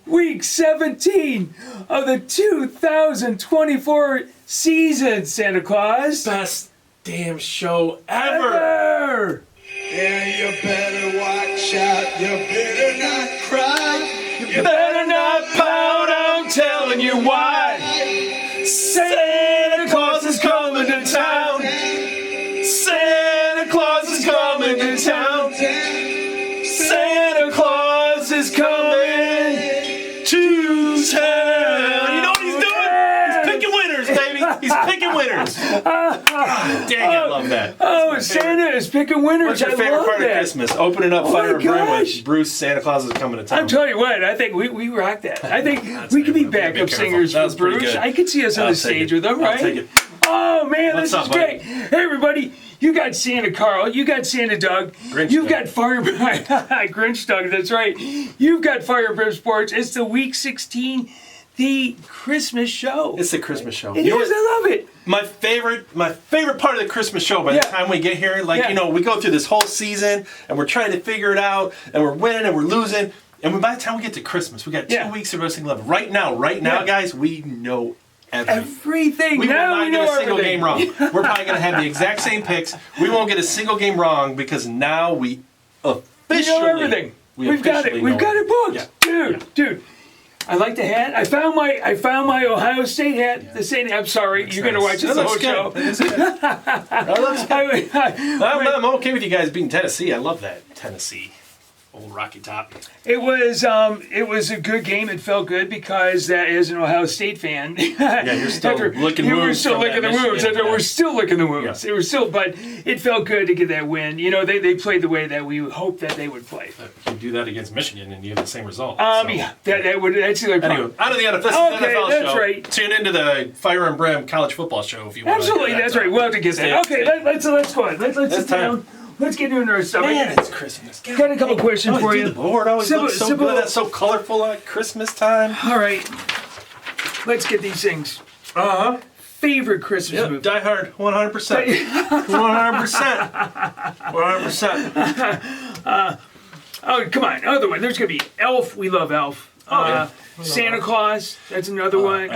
Week 17 of the 2024 season, Santa Claus. Best damn show ever. Yeah, you better watch out. You better not cry. You better not pout, I'm telling you why. Santa Claus is coming to town. Santa Claus is coming to town. Santa Claus is coming to town. You know what he's doing? He's picking winners, baby. He's picking winners. Dang, I love that. Oh, Santa is picking winners. What's your favorite part of Christmas? Opening up Fire and Brimm with Bruce. Santa Claus is coming to town. I'm telling you what, I think we rock that. I think we could be backup singers for Bruce. I could see us on the stage with them, right? I'll take it. Oh, man, What's this up, is great. Hey, everybody. You got Santa Carl. You got Santa Doug. You've got Fire Grinch Doug, that's right. You've got Fire Brimm Sports. It's the Week 16, the Christmas show. It's the Christmas show. It is. I love it. My favorite part of the Christmas show, by the time we get here, we go through this whole season, and we're trying to figure it out, and we're winning and we're losing, and by the time we get to Christmas, we got 2 weeks of wrestling left. Right now, guys, we know everything. We will not get a single game wrong. We're probably going to have the exact same picks. We won't get a single game wrong because now we officially know everything. We've got it. We've got it booked. Yeah. Dude. I like the hat. I found my Ohio State hat. The same. I'm sorry. You're going to watch this whole show. That looks good. I'm okay with you guys beating Tennessee. I love that Tennessee. Old Rocky Top. It was a good game. It felt good because as an Ohio State fan, you're still licking wounds. We're still licking the wounds. We're still licking the wounds. It was still, but it felt good to get that win. You know, they played the way that we hoped that they would play. You do that against Michigan, and you have the same result. Yeah, that's the other anyway, out of the NFL, NFL that's show. Right. Tune into the Fire and Brimm college football show if you want. Absolutely, that's right. We'll have to get that. Okay, let's go ahead. Let's sit down. Let's get into our stuff. Man, it's Christmas. Got a couple questions for you. The board always looks so good. That's so colorful at Christmas time. All right. Let's get these things. Favorite Christmas movie? Die Hard, 100%. 100%. 100%. Oh, come on. Other one. There's going to be Elf. We love Elf. Santa Claus. That's another one.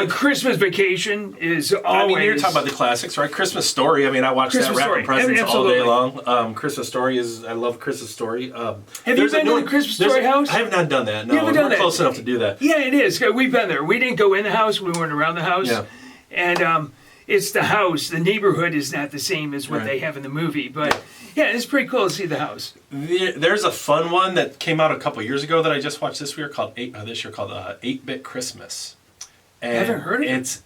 Christmas Vacation is always... I mean, you're talking about the classics, right? Christmas Story. I mean, I watch that wrapping presents all day long. Christmas Story is... I love Christmas Story. Have you been to the Christmas Story house? I have not done that, no. You haven't done that? We're close enough to do that. Yeah, it is. We've been there. We didn't go in the house. We weren't around the house. Yeah. And it's the house. The neighborhood is not the same as what they have in the movie. But, yeah, it's pretty cool to see the house. There's a fun one that came out a couple years ago that I just watched this year called 8-Bit Christmas. And I haven't heard of it. It's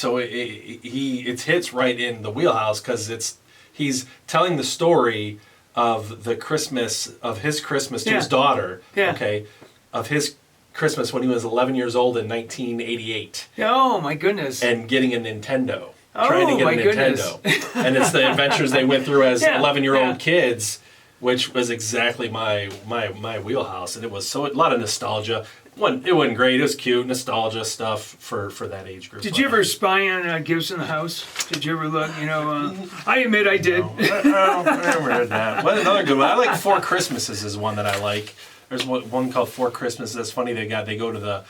it hits right in the wheelhouse because he's telling the story of his Christmas to his daughter. Yeah. Okay, of his Christmas when he was 11 years old in 1988. Oh my goodness! And getting a Nintendo. Trying to get a Nintendo. And it's the adventures they went through as 11-year-old kids, which was exactly my wheelhouse, and it was a lot of nostalgia. It wasn't great. It was cute, nostalgia stuff for that age group. Did you ever spy on Gibson the House? Did you ever look? I admit I did. No, I never heard that. What another good one? I like Four Christmases is one that I like. There's one called Four Christmases. That's funny. They go to the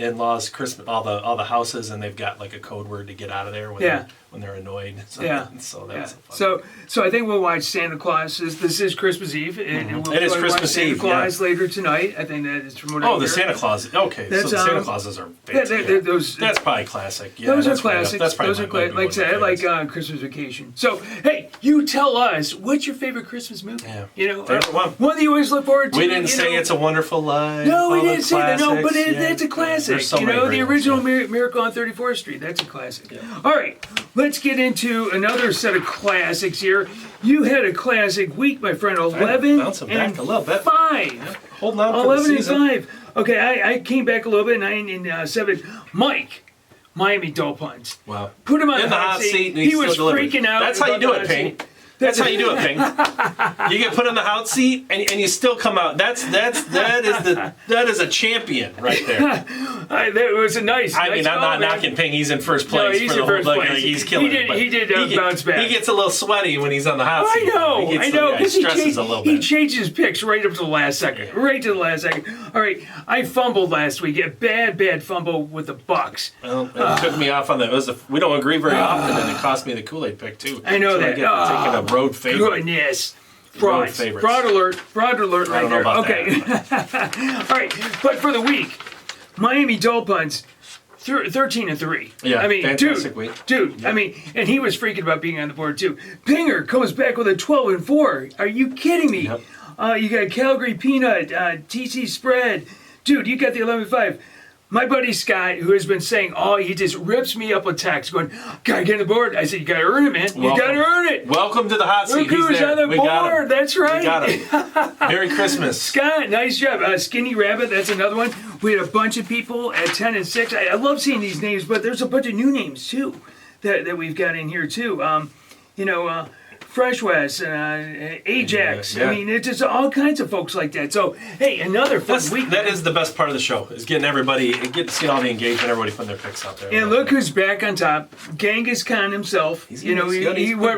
in-laws Christmas all the houses, and they've got like a code word to get out of there when they're annoyed. So that was fun. So I think we'll watch Santa Claus. This is Christmas Eve, and we'll is Christmas Santa Eve. Claus later tonight. I think that is from what I hear. The Santa Claus. Okay, so the Santa Clauses are fantastic. That's probably clalic. Yeah, those are classics. That's probably like I said, I like Christmas Vacation. So hey, you tell us what's your favorite Christmas movie? Yeah. Favorite one. One that you always look forward to. We didn't say It's a Wonderful Life. No, we didn't say that. No, but it's a classic. So the original Miracle on 34th Street. That's a classic. Yeah. All right, let's get into another set of classics here. You had a classic week, my friend. 11 and 5. Yeah. Holding on for 11 the season. and 5. Okay, I came back a little bit. 9 and 7. Mike. Miami Dolphins. Wow. Put him on in the hot seat. He was freaking out. That's how you do it, Ping. That's how you do it, Ping. You get put in the hot seat, and you still come out. That is a champion right there. That was a nice. I mean, I'm not knocking Ping. He's in first place. No, he's in first place. He's killing it. He did bounce back. He gets a little sweaty when he's on the hot seat. I know. He stresses a little bit. He changed his picks right up to the last second. Yeah. Right to the last second. All right, I fumbled last week. A bad fumble with the Bucs. Well, it took me off on that. We don't agree very often, and it cost me the Kool-Aid pick too. I know so that. I get taking a road favorite. Goodness. Fraud alert right there. Okay. All right, but for the week, Miami Dolphins, 13-3. Yeah, I mean, fantastic week. Dude. I mean, and he was freaking about being on the board too. Pinger comes back with a 12-4. Are you kidding me? Yep. You got Calgary Peanut, TC Spread. Dude, you got the 11-5. My buddy Scott, who has been saying, he just rips me up with text, going, gotta get on the board. I said, you gotta earn it, man. You gotta earn it. Welcome to the hot seat. Look who's on the board. That's right. We got him. Merry Christmas. Scott, nice job. Skinny Rabbit, that's another one. We had a bunch of people at 10 and 6. I love seeing these names, but there's a bunch of new names, too, that we've got in here, too. Fresh West, Ajax. Yeah. I mean, it's just all kinds of folks like that. So, hey, another fun week. That is the best part of the show, is getting to see all the engagement, everybody putting their picks out there. And look who's back on top. Genghis Khan himself. He went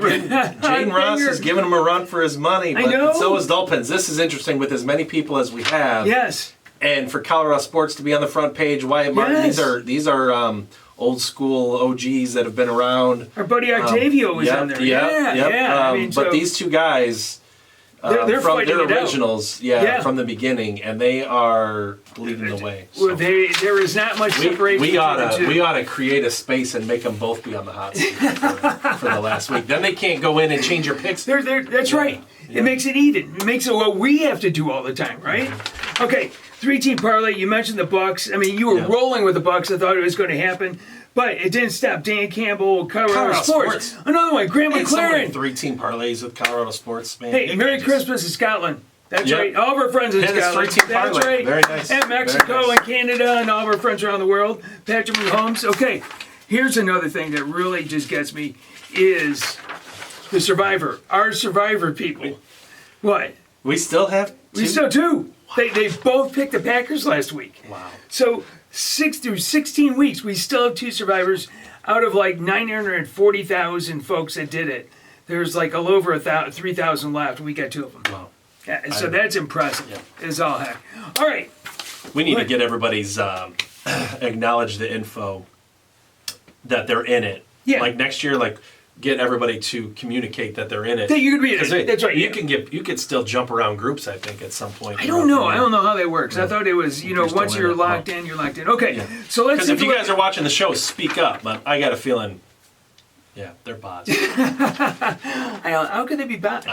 Jaden Ross is giving him a run for his money. But I know. So is Dolphins. This is interesting with as many people as we have. Yes. And for Colorado Sports to be on the front page, Wyatt Martin, Yes. these are old school OGs that have been around. Our buddy Octavio was on there. Yeah. I mean, but these two guys, they're from their fighting it out. originals, from the beginning, and they are leading the way. Well, there is not much separation. We ought to create a space and make them both be on the hot seat for the last week. Then they can't go in and change your picks. That's right. Yeah. It makes it even. It makes it what we have to do all the time, right? Okay, 3-team parlay. You mentioned the Bucs. I mean, you were rolling with the Bucs. I thought it was going to happen, but it didn't stop. Dan Campbell, Colorado Sports. Another one, Graham McLaren. 3-team parlays with Colorado Sports, man. Hey, Merry Christmas in Scotland. That's right. All of our friends in Scotland. That's right. Very nice. And Mexico and Canada and all of our friends around the world. Patrick Mahomes. Okay, here's another thing that really just gets me is the Survivor. Our Survivor people. What? We still have two? We still do. They both picked the Packers last week. Wow. So 6 through 16 weeks, we still have two survivors out of like 940,000 folks that did it. There's like a little over 3,000 left. We got two of them. Wow. Yeah, so that's impressive. Yeah. Is all heck. All right. We need to get everybody's acknowledge the info that they're in it. Yeah. Like next year, get everybody to communicate that they're in it. That you could be in it. That's right. You could still jump around groups, I think, at some point. I don't know. I don't know how that works. I thought it was, once you're locked in, you're locked in. Okay. Yeah. So let's. Because if you guys are watching the show, speak up. But I got a feeling, they're bots. How could they be bots?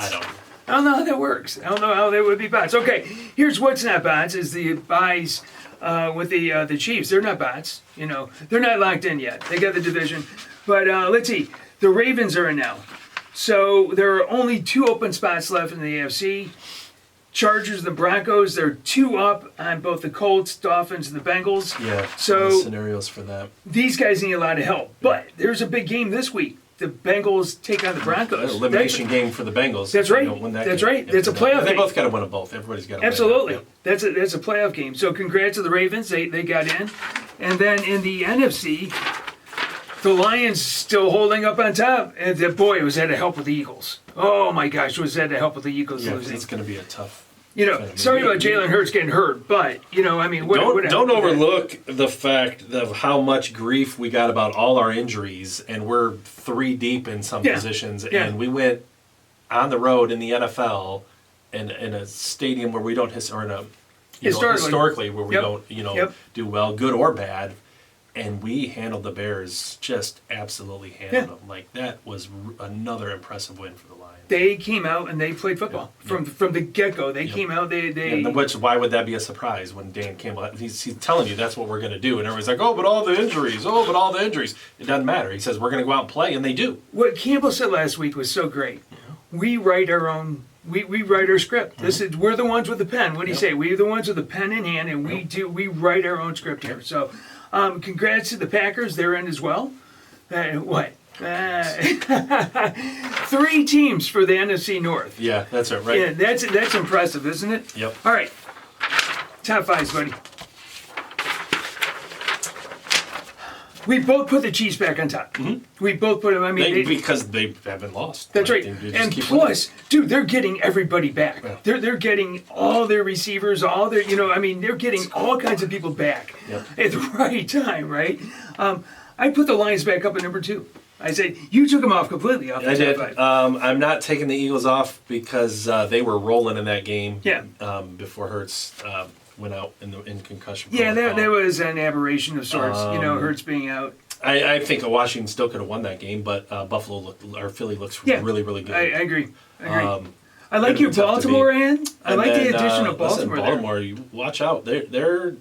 I don't know how that works. I don't know how they would be bots. Okay. Here's what's not bots: is the buys with the Chiefs. They're not bots. They're not locked in yet. They got the division, but let's see. The Ravens are in now. So there are only 2 open spots left in the AFC. Chargers and the Broncos, they're 2 up on both the Colts, Dolphins, and the Bengals. Yeah, so scenarios for that. These guys need a lot of help. But there's a big game this week. The Bengals take on the Broncos. Elimination game for the Bengals. That's right. That's right. That's a playoff game. They both got to win them both. Everybody's got to win. Absolutely. That's a playoff game. So congrats to the Ravens. They got in. And then in the NFC... the Lions still holding up on top. And it was that to help with the Eagles. Oh my gosh, was that to help with the Eagles losing? It's going to be a tough. Sorry about Jalen Hurts getting hurt, but don't overlook the fact of how much grief we got about all our injuries, and we're 3 deep in some positions, and we went on the road in the NFL in a stadium where we don't historically where we don't do well, good or bad. And we handled the Bears, just absolutely handled them. Like, that was another impressive win for the Lions. They came out and they played football. From the get-go. They came out, why would that be a surprise when Dan Campbell, he's telling you that's what we're going to do. And everybody's like, but all the injuries. It doesn't matter. He says, we're going to go out and play, and they do. What Campbell said last week was so great. Yeah. We write our own... We write our script. Mm-hmm. We're the ones with the pen. What do you say? We're the ones with the pen in hand, and we write our own script here. So... congrats to the Packers. They're in as well. What? Three teams for the NFC North. Yeah, that's it, right? Yeah, that's impressive, isn't it? Yep. All right. Top fives, buddy. We both put the Chiefs back on top. Mm-hmm. We both put them. I mean, because they haven't lost. That's right. And plus, dude, they're getting everybody back. Yeah. They're getting all their receivers, all their, they're getting all kinds of people back at the right time, right? I put the Lions back up at number 2. I said you took them off completely off the top five. I'm not taking the Eagles off because they were rolling in that game. Yeah. Before Hurts went out in concussion. Yeah, that was an aberration of sorts. Hurts being out. I think Washington still could have won that game, but Philly looks really, really good. I agree. I like your Baltimore end. I like the addition of Baltimore. Baltimore, you watch out. They're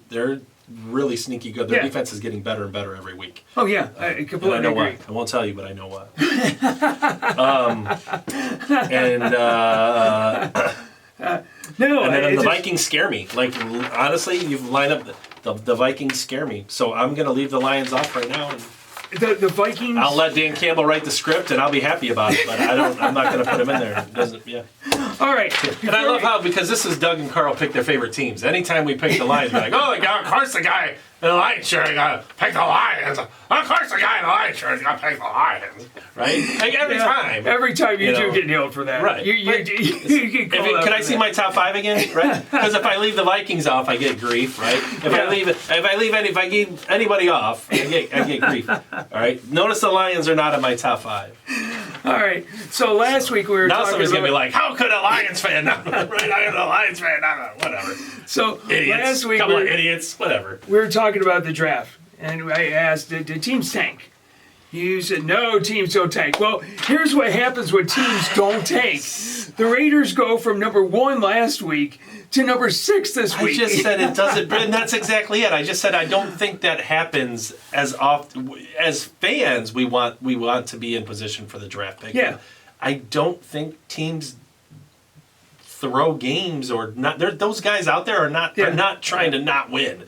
really sneaky good. Their defense is getting better and better every week. Oh yeah, I completely I know agree. why. I won't tell you, but I know why. And the Vikings scare me. Like honestly, you've lined up the Vikings scare me. So I'm gonna leave the Lions off right now. The Vikings. I'll let Dan Campbell write the script, and I'll be happy about it. But I'm not going to put him in there. It doesn't. Yeah. All right. And I love how because this is Doug and Carl pick their favorite teams. Anytime we pick the Lions, we're like, oh, of course the guy in the Lions shirt got to pick the Lions. Of course the guy in the Lions shirt got to pick the Lions. Right? Like every time. Every time you do get nailed for that. Right. Can I see my top 5 again? Right? Because if I leave the Vikings off, I get grief. Right? If I give anybody off, I get grief. All right. Notice the Lions are not in my top 5. All right. So last week we were now talking somebody's gonna be like, "How could a Lions fan not?" Right? I am a Lions fan. Whatever. So idiots. Last week Come on, idiots. Whatever. We were talking about the draft, and I asked, "Did teams tank?" You said, "No, teams don't tank." Well, here's what happens when teams don't tank. The Raiders go from number 1 last week to number 6 this week. I just said it doesn't, and that's exactly it. I just said I don't think that happens as often. As fans, we want to be in position for the draft pick. Yeah. I don't think teams throw games or not. Those guys out there are not trying to not win.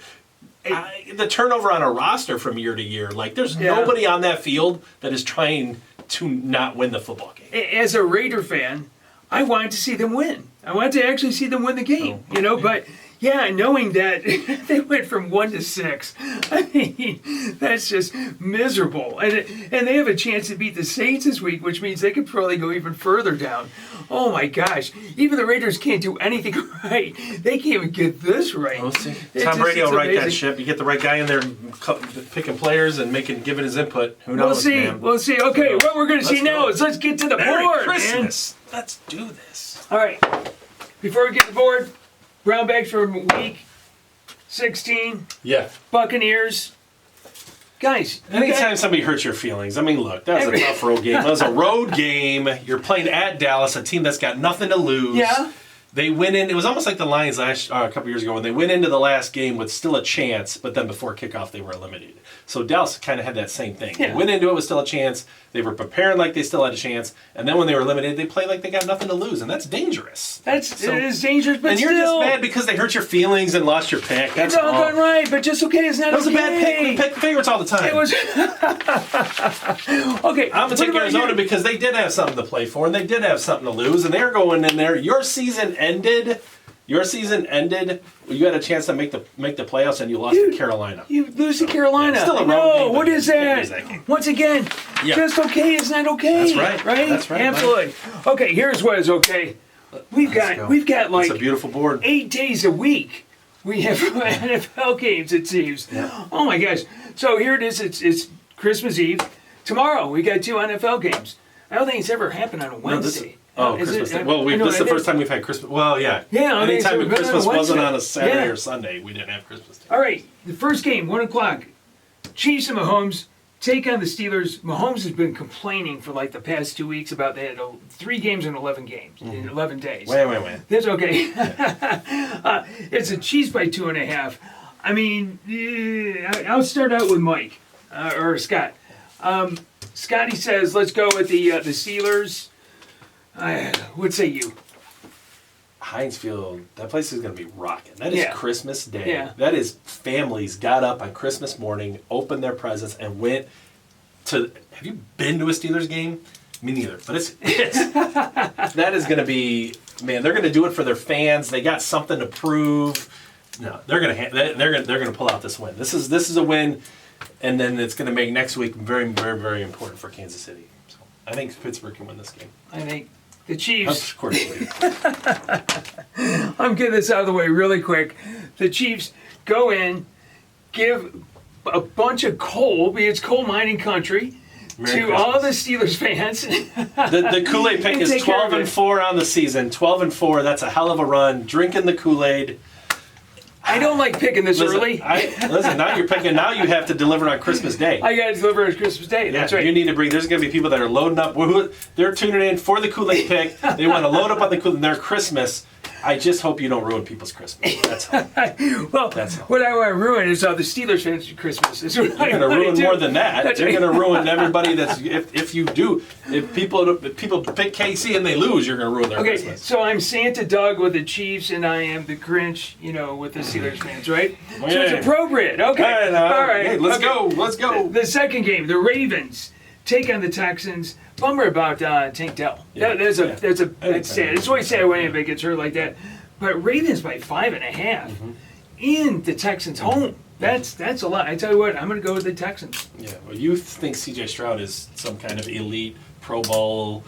The turnover on a roster from year to year, like there's nobody on that field that is trying to not win the football game. As a Raider fan, I wanted to see them win. I wanted to actually see them win the game, but yeah, knowing that they went from 1 to 6, I mean, that's just miserable. And they have a chance to beat the Saints this week, which means they could probably go even further down. Oh my gosh, even the Raiders can't do anything right. They can't even get this right. We'll see. Tom Brady will right that ship. You get the right guy in there picking players and giving his input. Who knows, man? We'll see. Okay, what we're going to see now is let's get to the board, Merry Christmas. Man. Let's do this. All right. Before we get to the board, brown bags from week 16. Yeah. Buccaneers. Guys. Anytime somebody hurts your feelings, I mean, look, that was a tough road game. That was a road game. You're playing at Dallas, a team that's got nothing to lose. Yeah. They went in. It was almost like the Lions a couple years ago when they went into the last game with still a chance, but then before kickoff they were eliminated. So Dallas kind of had that same thing. Yeah. They went into it with still a chance. They were preparing like they still had a chance, and then when they were eliminated, they played like they got nothing to lose, and that's dangerous. It is dangerous, but and still. you're just mad because they hurt your feelings and lost your pick. That's all. You're right, but just okay is not okay. That was a bad pick. We pick favorites all the time. It was okay. I'm gonna take Arizona because they did have something to play for, and they did have something to lose, and they're going in there. Your season ended. You had a chance to make the playoffs, and you lost to Carolina. You lose to Carolina. Still a road game. What is that? Once again, just okay is not okay. That's right. Right? That's right. Absolutely. Buddy. Okay, here's what is okay. We've got like it's a beautiful board. 8 days a week. We have NFL games, it seems. Yeah. Oh my gosh. So here it is. It's Christmas Eve. Tomorrow we got 2 NFL games. I don't think it's ever happened on a Wednesday. Christmas Day. Well, this is the first time we've had Christmas. Well, yeah. Yeah. Anytime Christmas wasn't on a Saturday or Sunday, we didn't have Christmas Day. All right. The first game, 1 o'clock. Chiefs and Mahomes take on the Steelers. Mahomes has been complaining for like the past 2 weeks about they had 3 games in 11 games in 11 days. Wait. That's okay. It's a Chiefs by 2.5. I mean, I'll start out with Mike or Scott. Scotty says, let's go with the Steelers. What say you? Heinz Field, that place is going to be rocking. That is Christmas Day. Yeah. That is families got up on Christmas morning, opened their presents, and went Have you been to a Steelers game? Me neither. But it's that is going to be, man. They're going to do it for their fans. They got something to prove. No, they're going to pull out this win. This is a win, and then it's going to make next week very, very, very important for Kansas City. So I think Pittsburgh can win this game. I think the Chiefs. Of course. I'm getting this out of the way really quick. The Chiefs go in, give a bunch of coal, because it's coal mining country, Merry to Christmas. all the Steelers fans. The Kool-Aid pick is Take care of it. 12-4 on the season. 12-4. That's a hell of a run. Drinking the Kool-Aid. I don't like picking this early. Listen, now you're picking. Now you have to deliver on Christmas Day. I got to deliver on Christmas Day. That's right. You need to bring. There's going to be people that are loading up. They're tuning in for the Kool-Aid pick. They want to load up on the Kool-Aid. Their Christmas. I just hope you don't ruin people's Christmas. That's all. What I want to ruin is the Steelers fans' Christmas. You're going to ruin more than that. You're going to ruin everybody. If people pick KC and they lose, you're going to ruin their Christmas. So I'm Santa Doug with the Chiefs, and I am the Grinch, with the Steelers fans, right? So it's appropriate. Okay. All right. Hey, let's go. Let's go. The second game, the Ravens take on the Texans. Bummer about Tank Dell. Yeah. That's sad. It's always sad when anybody gets hurt like that. But Ravens by 5.5 in the Texans' home. That's a lot. I tell you what, I'm going to go with the Texans. Yeah. Well, you think C.J. Stroud is some kind of elite Pro Bowl,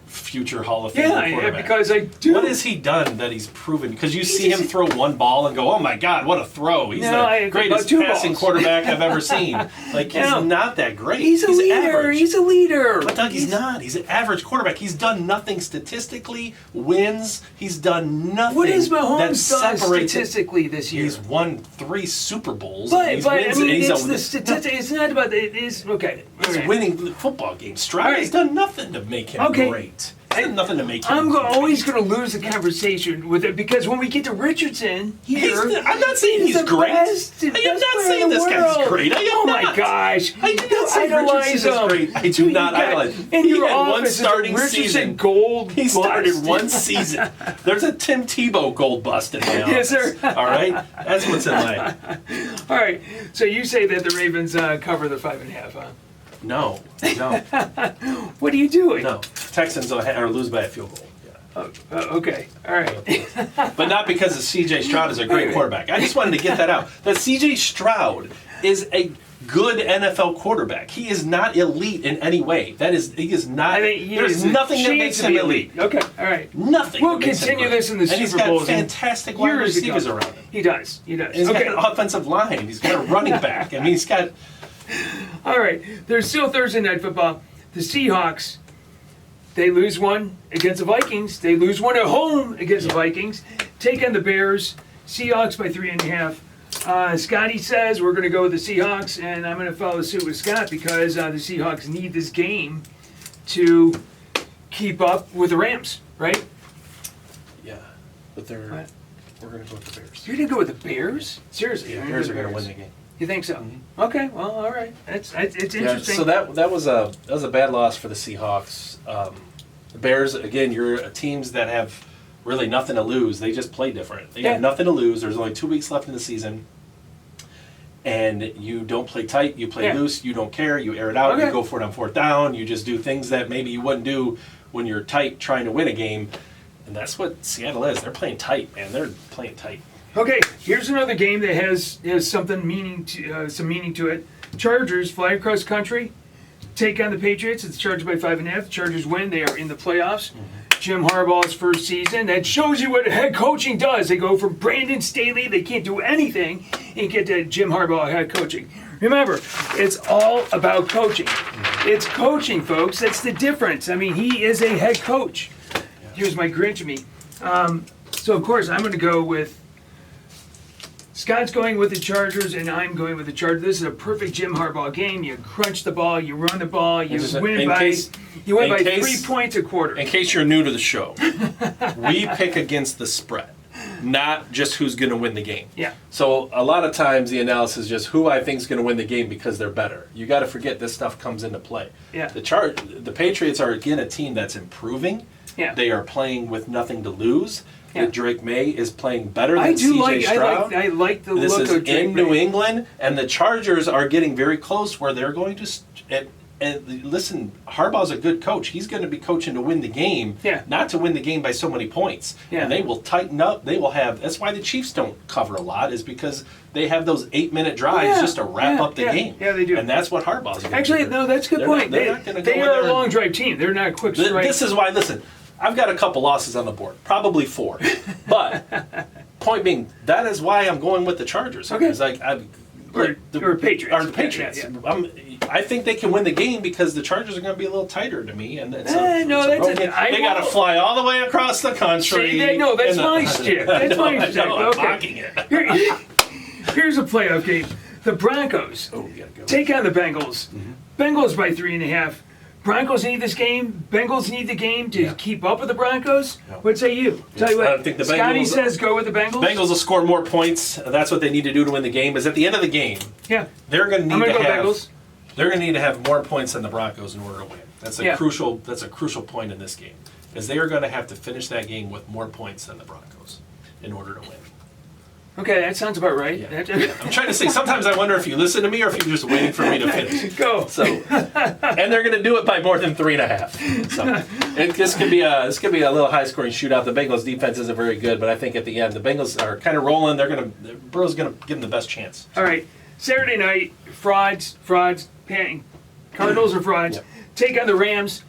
future Hall of Fame quarterback? Because I do. What has he done that he's proven? Because you see him throw one ball and go, "Oh my God, what a throw!" He's the greatest passing quarterback I've ever seen. Like he's not that great. He's a leader. Average. He's a leader. But Doug, he's not. He's an average quarterback. He's done nothing statistically. Wins. He's done nothing. What has Mahomes done separates statistically this year? He's won 3 Super Bowls. But he's I mean, it's the statistics. It's not about it. It's okay. He's winning the football games. Stroud has done nothing to make him great. He's done nothing to make him. I'm always going to lose the conversation with it because when we get to Richardson here, I'm not saying he's great. I am not saying this guy's great. I am not. My gosh! I do not say Richardson is great. I do not idolize him. And He had one starting season. Gold. He started one season. There's a Tim Tebow gold bust in my office. Yes, sir. All right, that's what's in my. All right. So you say that the Ravens cover the 5.5, huh? No. What are you doing? No. Texans are lose by a field goal. Okay. All right. But not because of C.J. Stroud is a great quarterback. I just wanted to get that out. That C.J. Stroud is a good NFL quarterback. He is not elite in any way. He is not. There's nothing that makes him elite. Okay. All right. Nothing. We'll continue this in the Super Bowl. He's got fantastic wide receivers around him. He does. He's got an offensive line. He's got a running back. I mean, he's got. All right. There's still Thursday Night Football. The Seahawks, they lose one against the Vikings. They lose one at home against the Vikings. Take on the Bears. Seahawks by 3.5. Scotty says we're going to go with the Seahawks, and I'm going to follow suit with Scott because the Seahawks need this game to keep up with the Rams, right? Yeah, but we're going to go with the Bears. You're going to go with the Bears? Seriously? Yeah, the Bears are going to win the game. You think so? Mm-hmm. Okay, well, all right. It's interesting. Yeah, so that was a bad loss for the Seahawks. The Bears, again, you're teams that have really nothing to lose. They just play different. They got nothing to lose. There's only 2 weeks left in the season. And you don't play tight. You play loose. You don't care. You air it out. Okay. You go for it on 4th down. You just do things that maybe you wouldn't do when you're tight trying to win a game. And that's what Seattle is. They're playing tight, man. They're playing tight. Okay, here's another game that has something meaning to it. Chargers fly across country, take on the Patriots. It's Chargers by 5.5. The Chargers win. They are in the playoffs. Jim Harbaugh's first season. That shows you what head coaching does. They go from Brandon Staley, they can't do anything, and get to Jim Harbaugh head coaching. Remember, it's all about coaching. It's coaching, folks. That's the difference. I mean, he is a head coach. Here's my Grinch me. So, of course, I'm going to go with Scott's going with the Chargers, and I'm going with the Chargers. This is a perfect Jim Harbaugh game. You crunch the ball, you run the ball, you win by 3 points a quarter. In case you're new to the show, we pick against the spread, not just who's going to win the game. Yeah. So a lot of times the analysis is just who I think is going to win the game because they're better. You got to forget this stuff comes into play. Yeah. The Patriots are again a team that's improving. Yeah. They are playing with nothing to lose. Yeah. Drake May is playing better than C.J. Stroud. I like the this look is of Drake in New England, and the Chargers are getting very close where they're going to And listen, Harbaugh's a good coach. He's going to be coaching to win the game, not to win the game by so many points. Yeah. And they will tighten up. They will have. That's why the Chiefs don't cover a lot, is because they have those 8-minute drives just to wrap up the game. Yeah, they do. And that's what Harbaugh's going to do. Actually, no, that's a good point. They are a long drive team. They're not a quick strike. This is why. Listen, I've got a couple losses on the board, probably 4, but point being, that is why I'm going with the Chargers. Okay. It's like or Patriots. Or the Patriots. Yeah. I think they can win the game because the Chargers are going to be a little tighter to me, and they got to fly all the way across the country. That's my stick. That's my stick. I'm mocking it. Here's a playoff game: the Broncos take on the Bengals. Bengals by 3.5. Broncos need this game. Bengals need the game to keep up with the Broncos. No. What say you? Tell you what. I think the Scotty says go with the Bengals. Bengals will score more points. That's what they need to do to win the game. Is at the end of the game, they're going to need to have. Bengals. They're going to need to have more points than the Broncos in order to win. That's a crucial. That's a crucial point in this game, is they are going to have to finish that game with more points than the Broncos in order to win. Okay, that sounds about right. Yeah. I'm trying to say, sometimes I wonder if you listen to me or if you're just waiting for me to finish. Go. So, and they're going to do it by more than 3.5. So, this could be a little high scoring shootout. The Bengals defense isn't very good, but I think at the end the Bengals are kind of rolling. Burrow's going to give them the best chance. All right, Saturday night, frauds, Cardinals are frauds. Take on the Rams.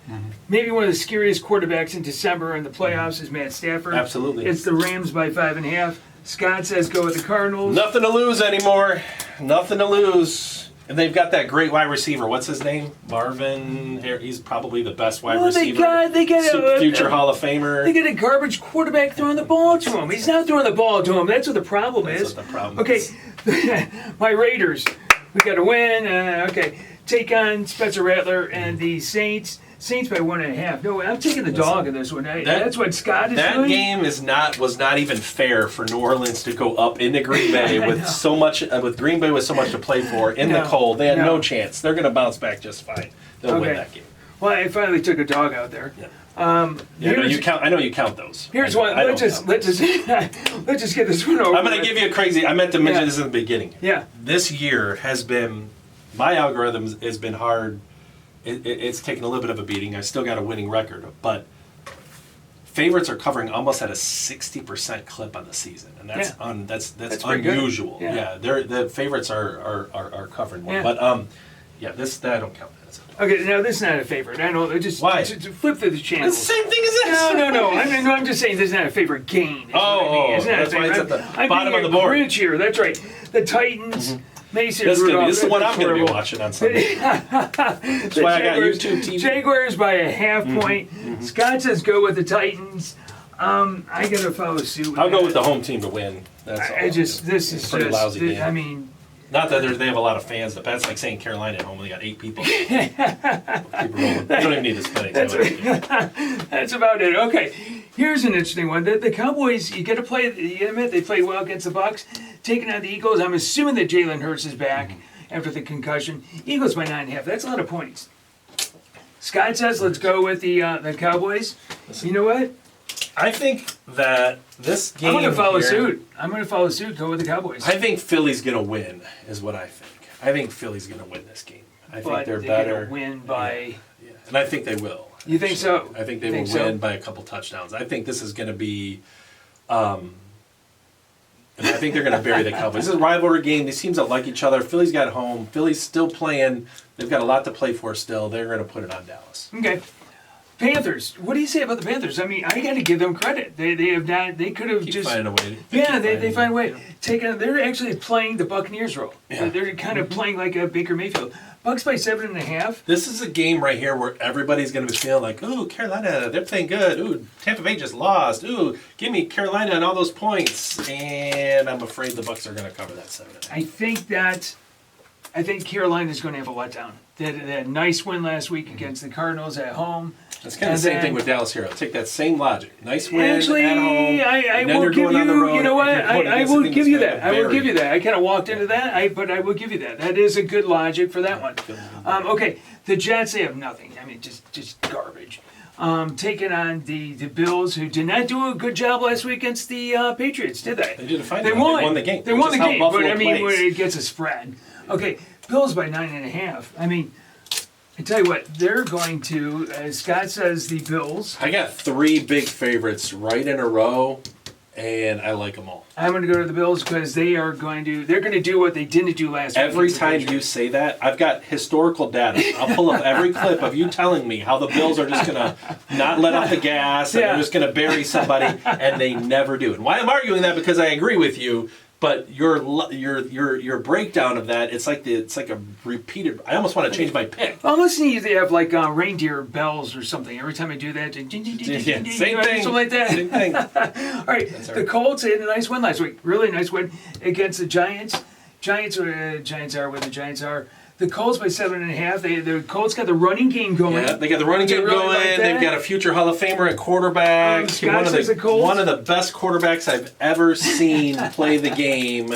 Maybe one of the scariest quarterbacks in December in the playoffs is Matt Stafford. Absolutely. It's the Rams by 5.5. Scott says go with the Cardinals. Nothing to lose anymore. Nothing to lose. And they've got that great wide receiver. What's his name? Marvin. He's probably the best wide receiver. They get future Hall of Famer. They get a garbage quarterback throwing the ball to him. He's not throwing the ball to him. That's what the problem is. That's what the problem is. My Raiders. We got to win. Take on Spencer Rattler and the Saints. Saints by 1.5. No, I'm taking the dog in this one. That's what Scott is doing. That game was not even fair for New Orleans to go up into Green Bay with so much with Green Bay with so much to play for in the cold. They had no chance. They're going to bounce back just fine. They'll win that game. Well, I finally took a dog out there. Yeah. You count. I know you count those. Here's one. Let's just get this one over. I'm going to give you a crazy. I meant to mention this in the beginning. Yeah. This year has been, my algorithm has been hard. It's taken a little bit of a beating. I still got a winning record, but favorites are covering almost at a 60% clip on the season, and that's unusual. Yeah, the favorites are covering more, but that I don't count. Okay, now this is not a favorite. I know. Just flip through the channels. It's the same thing as this. No. I'm just saying this is not a favorite game. That's why it's at the bottom of the board. Here. That's right. The Titans. Mason this Rudolph. This is the one I'm going to be watching on Sunday. That's why I got YouTube TV. Jaguars by a half point. Scott says go with the Titans. I got to follow suit. I'll go with the home team to win. That's all. This is pretty lousy game. I mean, not that they have a lot of fans. That's like saying Carolina at home when they got 8 people. Keep rolling. You don't even need to spend it. That's about it. Okay, here's an interesting one. The Cowboys, you got to play. You admit they played well against the Bucs. Taking out the Eagles, I'm assuming that Jalen Hurts is back after the concussion. Eagles by 9.5. That's a lot of points. Scott says let's go with the Cowboys. Listen, you know what? I think that this game. I'm going to follow suit. Go with the Cowboys. I think Philly's going to win, is what I think. I think Philly's going to win this game. I think they're better. Win by. Yeah. And I think they will. You think so? I think they will win by a couple touchdowns. I think this is going to be. And I think they're going to bury the Cowboys. This is a rivalry game. These teams don't like each other. Philly's got home. Philly's still playing. They've got a lot to play for still. They're going to put it on Dallas. Okay. Panthers. What do you say about the Panthers? I mean, I got to give them credit. They have not. They could have just finding a way. They find a way. They're actually playing the Buccaneers role. Yeah. They're kind of playing like a Baker Mayfield. Bucs by 7.5. This is a game right here where everybody's going to be feeling like, ooh, Carolina, they're playing good. Ooh, Tampa Bay just lost. Ooh, give me Carolina and all those points. And I'm afraid the Bucs are going to cover that 7.5. I think Carolina's going to have a letdown. They had a nice win last week against the Cardinals at home. It's kind of the same thing with Dallas here. I'll take that same logic. Nice win at home. I will give you. You know what? I will give you that. I will give you that. I kind of walked into that. But I will give you that. That is a good logic for that one. Okay, the Jets, they have nothing. I mean, just garbage. Taking on the Bills, who did not do a good job last week against the Patriots, did they? They did a fine job. They won the game. They won the game, but I mean, when it gets a spread. Okay, Bills by 9.5. I mean, I tell you what, they're going to, as Scott says, the Bills. I got 3 big favorites right in a row, and I like them all. I'm going to go to the Bills because they're going to do what they didn't do last week. Every time you say that, I've got historical data. I'll pull up every clip of you telling me how the Bills are just going to not let off the gas and they're just going to bury somebody, and they never do. And why I'm arguing that, because I agree with you. But your breakdown of that, it's like a repeated. I almost want to change my pick. Almost need to have like reindeer bells or something. Every time I do that, Same thing, something like that. Same thing. All right, the Colts had a nice win last week. Really nice win against the Giants. Giants are where the Giants are. The Colts by 7.5. The Colts got the running game going. Yeah, they got the running game really going. like that. They've got a future Hall of Famer at quarterback. One of the best quarterbacks I've ever seen play the game.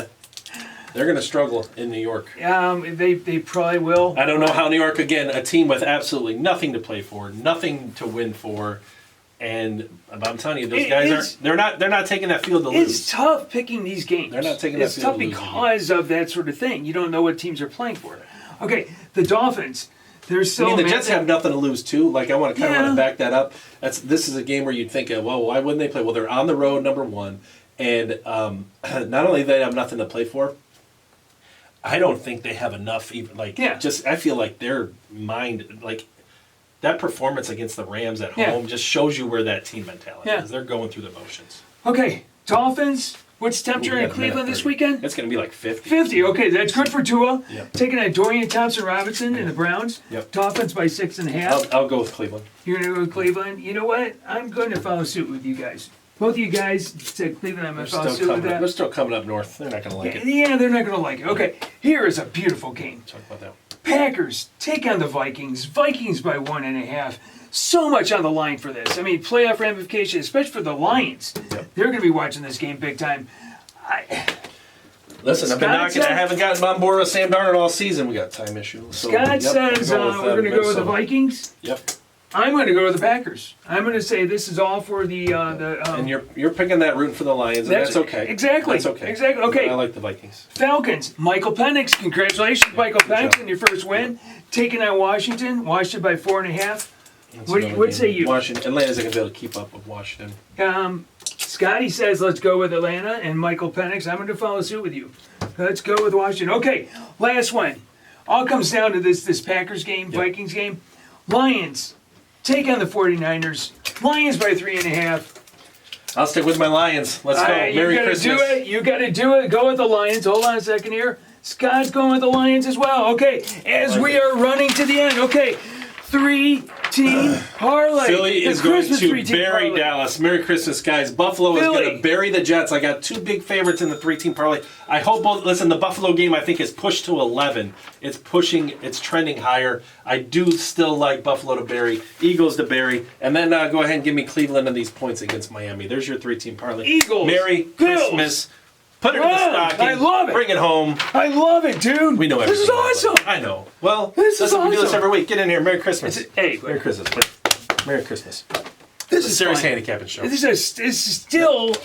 They're going to struggle in New York. They probably will. I don't know how New York, again, a team with absolutely nothing to play for, nothing to win for. And I'm telling you, those guys they're not taking that field to lose. It's tough picking these games. They're not taking that field to lose. It's tough because of that sort of thing. You don't know what teams are playing for. Okay, the Dolphins. They're so. The Jets have nothing to lose too. Like, I want to kind of want to back that up. This is a game where you'd think, well, why wouldn't they play? Well, they're on the road, number one, and not only they have nothing to play for. I don't think they have enough. Even I feel like their mind, like that performance against the Rams at home, just shows you where that team mentality is. They're going through the motions. Okay, Dolphins. What's temperature in Cleveland this weekend? It's going to be like 50. 50, okay, that's good for Tua. Yep. Taking out Dorian Thompson-Robinson and the Browns. Yep. Dolphins by 6.5. I'll go with Cleveland. You're going to go with Cleveland? You know what? I'm going to follow suit with you guys. Both of you guys said Cleveland. I'm going to follow suit with that. They're still coming up north. They're not going to like it. Yeah, they're not going to like it. Okay, here is a beautiful game. Talk about that. Packers take on the Vikings. Vikings by 1.5. So much on the line for this. I mean, playoff ramification, especially for the Lions. Yep. They're going to be watching this game big time. Listen, I've been knocking. I haven't gotten on board with Sam Darnold all season. We got time issues. So, Scott says we're going to go with the Vikings. Yep. I'm going to go with the Packers. I'm going to say this is all for the. And you're picking that route for the Lions, and that's okay. Exactly. That's okay. Exactly. Okay. I like the Vikings. Falcons. Michael Penix. Congratulations, Michael Penix, on your first win. Taking on Washington. Washington by 4.5. What say you? Washington. Atlanta's going to be able to keep up with Washington. Scotty says let's go with Atlanta, and Michael Penix. I'm going to follow suit with you. Let's go with Washington. Okay, last one. All comes down to this Packers game, Vikings game. Lions take on the 49ers. Lions by 3.5. I'll stick with my Lions. Let's go. Merry Christmas. You got to do it. Go with the Lions. Hold on a second here. Scott's going with the Lions as well. Okay, as we are running to the end. Okay, 3-team parlay. Philly is going to bury Dallas. Merry Christmas, guys. Buffalo is going to bury the Jets. I got 2 big favorites in the 3-team parlay. I hope listen, the Buffalo game I think is pushed to 11. It's trending higher. I do still like Buffalo to bury, Eagles to bury, and then go ahead and give me Cleveland and these points against Miami. There's your 3-team parlay. Eagles. Merry Christmas. Put it in the stocking. I love it. Bring it home. I love it, dude. We know everything. This is awesome. I know. Well, this is awesome. We do this every week. Get in here. Merry Christmas. Merry Christmas. Merry Christmas. This is a serious handicapping show. This is still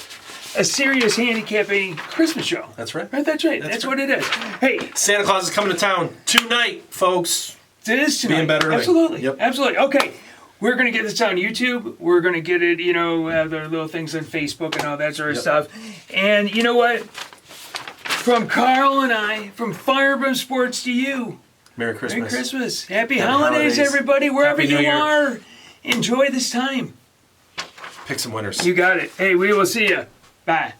a serious handicapping Christmas show. That's right. That's right. That's what it is. Hey, Santa Claus is coming to town tonight, folks. It is tonight. Being better. Absolutely. Yep. Absolutely. Okay. We're going to get this on YouTube. We're going to get it, the little things on Facebook and all that sort of stuff. And you know what? From Carl and I, from Firebrim Sports to you. Merry Christmas. Merry Christmas. Happy holidays, everybody, wherever you are. Enjoy this time. Pick some winners. You got it. Hey, we will see you. Bye.